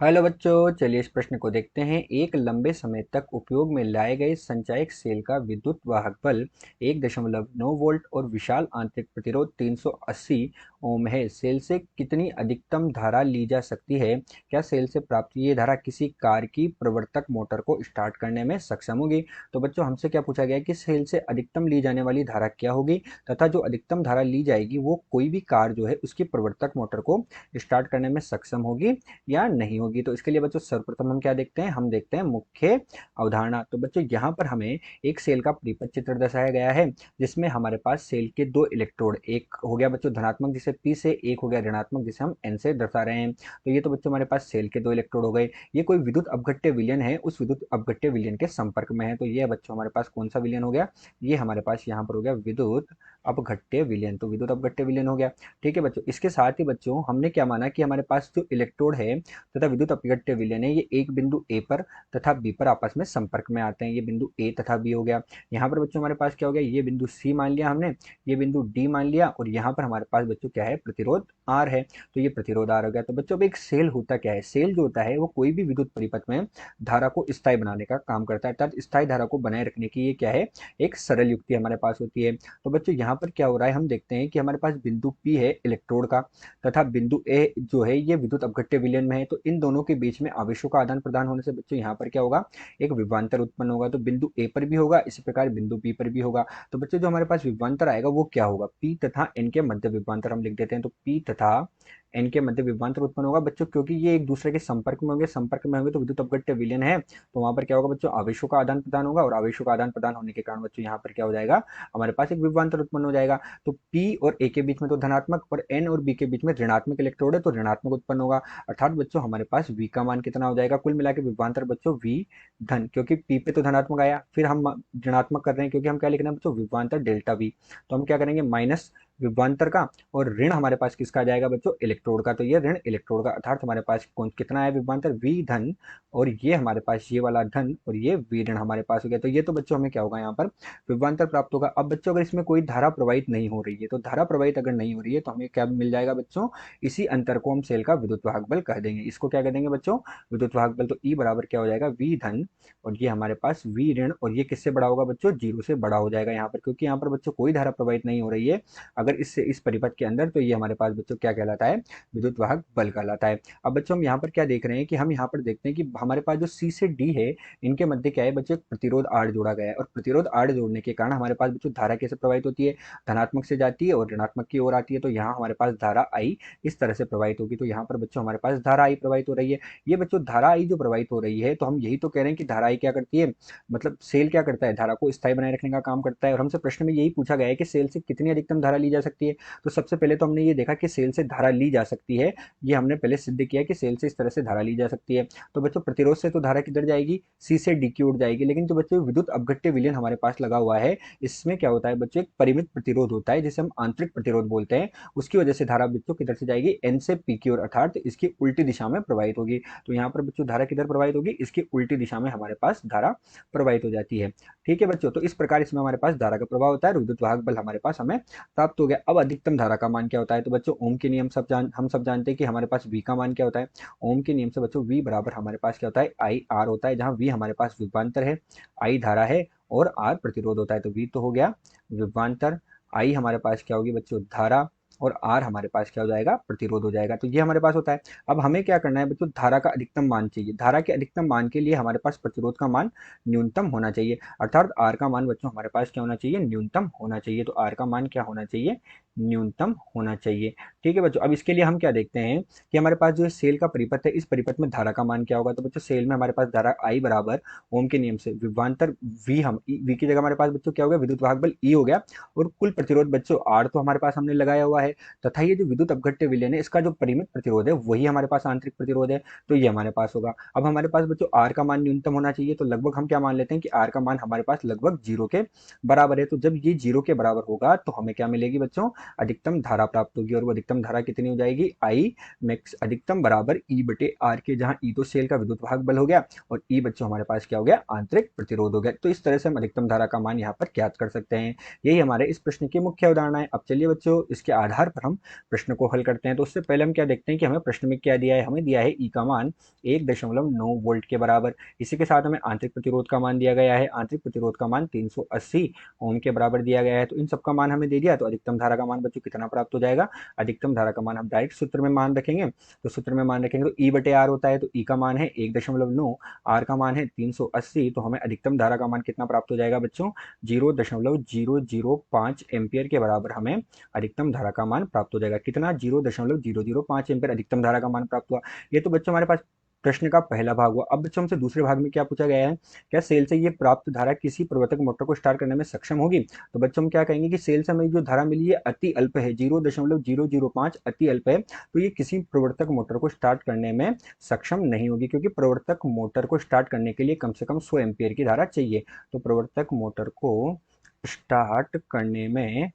Hello बच्चों, चलिए इस प्रश्न को देखते हैं। एक लंबे समय तक उपयोग में लाए गए संचायक सेल का विद्युत वाहक बल 1.9 वोल्ट और विशाल आंतरिक प्रतिरोध 380 ओम है। सेल से कितनी अधिकतम धारा ली जा सकती है? क्या सेल से प्राप्त ये धारा किसी कार की प्रवर्तक मोटर को स्टार्ट करने में सक्षम होगी? तो बच्चों, हमसे क्या पूछा गया है कि सेल से अधिकतम ली जाने वाली धारा क्या होगी, तथा जो अधिकतम धारा ली जाएगी वो कोई भी कार जो है उसकी प्रवर्तक मोटर को स्टार्ट करने में सक्षम होगी या नहीं होगी। तो इसके लिए बच्चों सर्वप्रथम हम क्या देखते हैं, हम देखते हैं मुख्य अवधारणा। तो बच्चों यहाँ पर हमें एक सेल का परिपथ चित्र दर्शाया गया है, जिसमें हमारे पास सेल के दो इलेक्ट्रोड, एक हो गया बच्चों धनात्मक जिसे P से, एक हो गया ऋणात्मक जिसे हम N से दर्शा रहे हैं। तो ये तो बच्चों हमारे पास सेल के दो इलेक्ट्रोड हो गए। ये कोई विद्युत अपघट्य विलयन है, उस विद्युत अपघट्य विलयन के संपर्क में है। तो ये बच्चों हमारे पास कौन सा विलयन हो गया? ये हमारे पास यहाँ पर हो गया विद्युत अपघट्य विलयन। तो विद्युत अपघट्य विलयन हो गया। ठीक है बच्चों, इसके साथ ही बच्चों हमने क्या माना कि हमारे पास जो इलेक्ट्रोड है तथा विद्युत अपघट्य विलयन है, ये एक बिंदु ए पर तथा बी पर आपस में संपर्क में आते हैं। ये बिंदु ए तथा बी हो गया। यहाँ पर बच्चों हमारे पास क्या हो गया? ये बिंदु सी मान लिया हमने, ये बिंदु डी मान लिया, और यहाँ पर हमारे पास बच्चों क्या है? प्रतिरोध आर है। तो ये प्रतिरोध आर हो गया। तो बच्चों अब एक सेल होता क्या है? सेल जो होता है वो कोई भी विद्युत परिपथ में धारा को स्थायी बनाने का काम करता है, अर्थात स्थायी धारा को बनाए रखने की ये क्या है? एक सरल युक्ति हमारे पास होती है। तो बच्चों यहाँ पर क्या हो रहा है, हम देखते हैं कि हमारे पास बिंदु पी है इलेक्ट्रोड का, तथा बिंदु ए जो है ये विद्युत अपघट्य विलयन में है। तो इन दोनों के बीच में आवेशों का आदान प्रदान होने से बच्चों यहाँ पर क्या होगा? एक विभवांतर उत्पन्न होगा। तो बिंदु ए पर भी होगा, इसी प्रकार बिंदु बी पर भी होगा। तो बच्चों जो हमारे पास विभवांतर आएगा वो क्या होगा? पी तथा एन के मध्य विभवांतर हम लिख देते हैं। तो पी तथा एन के मध्य विभवांतर उत्पन्न होगा बच्चों, क्योंकि ये एक दूसरे के संपर्क में होंगे। संपर्क में होंगे तो विद्युत अपघट्य विलयन है, तो वहां पर क्या होगा बच्चों? आवेशों का आदान प्रदान होगा, और आवेशों का आदान प्रदान होने के कारण बच्चों यहाँ पर क्या हो जाएगा? हमारे पास एक विभवांतर उत्पन्न हो जाएगा। तो P और A के बीच में तो धनात्मक, और N और B के बीच में ऋणात्मक इलेक्ट्रोड है, तो ऋणात्मक उत्पन्न होगा। अर्थात बच्चों हमारे पास V का मान कितना हो जाएगा? कुल मिला के विभवांतर बच्चों V धन, क्योंकि P पे तो धनात्मक आया, फिर हम ऋणात्मक कर रहे हैं क्योंकि हम क्या लिख रहे हैं बच्चों? विभवांतर डेल्टा V। तो हम क्या करेंगे? माइनस विभवांतर का, और ऋण हमारे पास किसका आ जाएगा बच्चों? इलेक्ट्रोड का। तो ये ऋण इलेक्ट्रोड का, अर्थात हमारे पास कौन कितना है विभवांतर? V धन, और ये हमारे पास ये वाला धन, और ये V ऋण हमारे पास हो गया। तो ये तो बच्चों हमें क्या होगा यहाँ पर? विभवांतर प्राप्त होगा। अब बच्चों अगर इसमें कोई धारा प्रवाहित नहीं हो रही है, तो धारा प्रवाहित अगर नहीं हो रही है तो हमें क्या मिल जाएगा बच्चों? इसी अंतर को हम सेल का विद्युत वाहक बल कह देंगे। इसको क्या कह देंगे बच्चों? विद्युत वाहक बल। तो ई बराबर क्या हो जाएगा? V धन, और ये हमारे पास V ऋण, और ये किससे बड़ा होगा बच्चों? जीरो से बड़ा हो जाएगा यहाँ पर, क्योंकि यहाँ पर बच्चों कोई धारा प्रवाहित नहीं हो रही है अगर इससे इस परिपथ के अंदर। तो ये हमारे पास बच्चों क्या कहलाता है? विद्युत वाहक बल कहलाता है। अब बच्चों हम यहाँ पर क्या देख रहे हैं कि हम यहाँ पर देखते हैं कि हमारे पास जो सी से डी है, इनके मध्य क्या है बच्चों? प्रतिरोध आर जोड़ा गया है, और प्रतिरोध आर जोड़ने के कारण हमारे पास बच्चों धारा कैसे प्रवाहित होती है? धनात्मक से जाती है और ऋणात्मक की ओर आती है। तो यहाँ हमारे पास धारा आई इस तरह से प्रवाहित होगी। तो यहाँ पर बच्चों हमारे पास धारा आई प्रवाहित हो रही है। ये बच्चों धारा आई जो प्रवाहित हो रही है, तो हम यही तो कह रहे हैं कि धारा आई क्या करती है? मतलब सेल क्या करता है? धारा को स्थायी बनाए रखने का काम करता है। और हमसे प्रश्न में यही पूछा गया है कि सेल से कितनी अधिकतम धारा ली जा सकती है। तो सबसे पहले तो हमने ये देखा कि सेल से धारा ली जा सकती है। ये हमने पहले सिद्ध किया कि सेल से इस तरह से धारा ली जा सकती है। तो बच्चों प्रतिरोध से तो धारा किधर जाएगी? सी से डी की ओर जाएगी। लेकिन जो बच्चों विद्युत अपघट्य विलयन हमारे पास लगा हुआ है, इसमें क्या होता है बच्चों? एक परिमित प्रतिरोध होता है जिसे हम आंतरिक प्रतिरोध बोलते हैं। उसकी वजह से धारा बच्चों किधर से जाएगी? एन से पी की ओर, अर्थात इसकी उल्टी दिशा में प्रवाहित होगी। तो यहाँ पर बच्चों धारा किधर प्रवाहित होगी? इसकी उल्टी दिशा में हमारे पास धारा प्रवाहित हो जाती है। ठीक है बच्चों, तो इस प्रकार इसमें हमारे पास धारा का प्रभाव होता है। विद्युत वाहक बल हमारे पास हमें प्राप्त हो गया। अब अधिकतम धारा का मान क्या होता है? तो बच्चों ओम के नियम हम सब जानते हैं कि हमारे पास V का मान क्या होता है। ओम के नियम से बच्चों V बराबर हमारे पास क्या होता है? आई आर होता है, जहां V हमारे पास विभवांतर है, I धारा है, और R प्रतिरोध होता है। तो V तो हो गया विभवांतर, I हमारे पास क्या होगी बच्चों? धारा, और R हमारे पास क्या हो जाएगा? प्रतिरोध हो जाएगा। तो ये हमारे पास होता है। अब हमें क्या करना है बच्चों? धारा का अधिकतम मान चाहिए। धारा के अधिकतम मान के लिए हमारे पास प्रतिरोध का मान न्यूनतम होना चाहिए, अर्थात R का मान बच्चों हमारे पास क्या होना चाहिए? न्यूनतम होना चाहिए। तो R का मान क्या होना चाहिए? न्यूनतम होना चाहिए। ठीक है बच्चों, अब इसके लिए हम क्या देखते हैं कि हमारे पास जो सेल का परिपथ है, इस परिपथ में धारा का मान क्या होगा? तो बच्चों सेल में हमारे पास धारा आई बराबर ओम के नियम से विभवांतर V, हम V की जगह हमारे पास बच्चों क्या हो गया? विद्युत वाहक बल E हो गया, और कुल प्रतिरोध बच्चों R तो हमारे पास हमने लगाया हुआ है, तथा ये जो विद्युत अपघट्य विलयन है इसका जो परिमित प्रतिरोध है वही हमारे पास आंतरिक प्रतिरोध है। तो ये हमारे पास होगा। अब हमारे पास बच्चों R का मान न्यूनतम होना चाहिए, तो लगभग हम क्या मान लेते हैं कि R का मान हमारे पास लगभग जीरो के बराबर है। तो जब ये जीरो के बराबर होगा तो हमें क्या मिलेगी बच्चों? अधिकतम धारा प्राप्त होगी, और वो अधिकतम धारा कितनी हो जाएगी, आई मैक्स अधिकतम बराबर ई बटे आर के, जहां ई तो सेल का विद्युत वाहक बल हो गया और ई बच्चों हमारे पास क्या हो गया, आंतरिक प्रतिरोध हो गया। तो इस तरह से हम अधिकतम धारा का मान यहाँ पर ज्ञात कर सकते हैं। यही हमारे इस प्रश्न की मुख्य उदाहरण है। अब चलिए बच्चों इसके आधार पर हम प्रश्न को हल करते हैं। तो उससे पहले हम क्या देखते हैं कि हमें प्रश्न में क्या दिया है, हमें दिया है ई का मान 1.9 वोल्ट के बराबर। इसी के साथ हमें आंतरिक प्रतिरोध का मान दिया गया है, आंतरिक प्रतिरोध का मान 380 ओम के बराबर दिया गया है। तो इन सबका मान हमें दे दिया, तो अधिकतम धारा का मान बच्चों कितना प्राप्त हो जाएगा, अधिकतम धारा का मान हम डायरेक्ट सूत्र में मान रखेंगे। तो सूत्र में मान रखेंगे तो ई बटे आर होता है, तो ई का मान है 1.9, आर का मान है 380, तो हमें अधिकतम धारा का मान कितना प्राप्त हो जाएगा बच्चों, 0.005 एम्पियर के बराबर हमें अधिकतम धारा का मान प्राप्त हो जाएगा। कितना, 0.005 एम्पियर अधिकतम धारा का मान प्राप्त हुआ। ये तो बच्चों हमारे पास प्रश्न का पहला भाग हुआ। अब बच्चों हमसे दूसरे भाग में क्या पूछा गया है, क्या सेल से ये प्राप्त धारा किसी प्रवर्तक मोटर को स्टार्ट करने में सक्षम होगी। तो बच्चों हम क्या कहेंगे कि सेल से हमें जो धारा मिली है अति अल्प है, 0.005 अति अल्प है, तो ये किसी प्रवर्तक मोटर को स्टार्ट करने में सक्षम नहीं होगी, क्योंकि प्रवर्तक मोटर को स्टार्ट करने के लिए कम से कम 100 एम्पियर की धारा चाहिए। तो प्रवर्तक मोटर को स्टार्ट करने में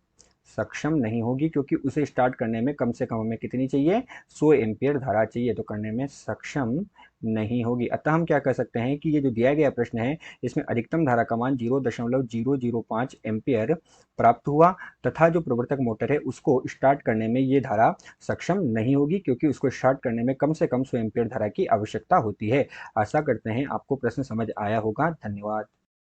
सक्षम नहीं होगी, क्योंकि उसे स्टार्ट करने में कम से कम हमें कितनी चाहिए, 100 एम्पियर धारा चाहिए, तो करने में सक्षम नहीं होगी। अतः हम क्या कर सकते हैं कि ये जो दिया गया प्रश्न है इसमें अधिकतम धारा का मान 0.005 एम्पियर प्राप्त हुआ, तथा जो प्रवर्तक मोटर है उसको स्टार्ट करने में ये धारा सक्षम नहीं होगी, क्योंकि उसको स्टार्ट करने में कम से कम 100 एम्पियर धारा की आवश्यकता होती है। आशा करते हैं आपको प्रश्न समझ आया होगा। धन्यवाद।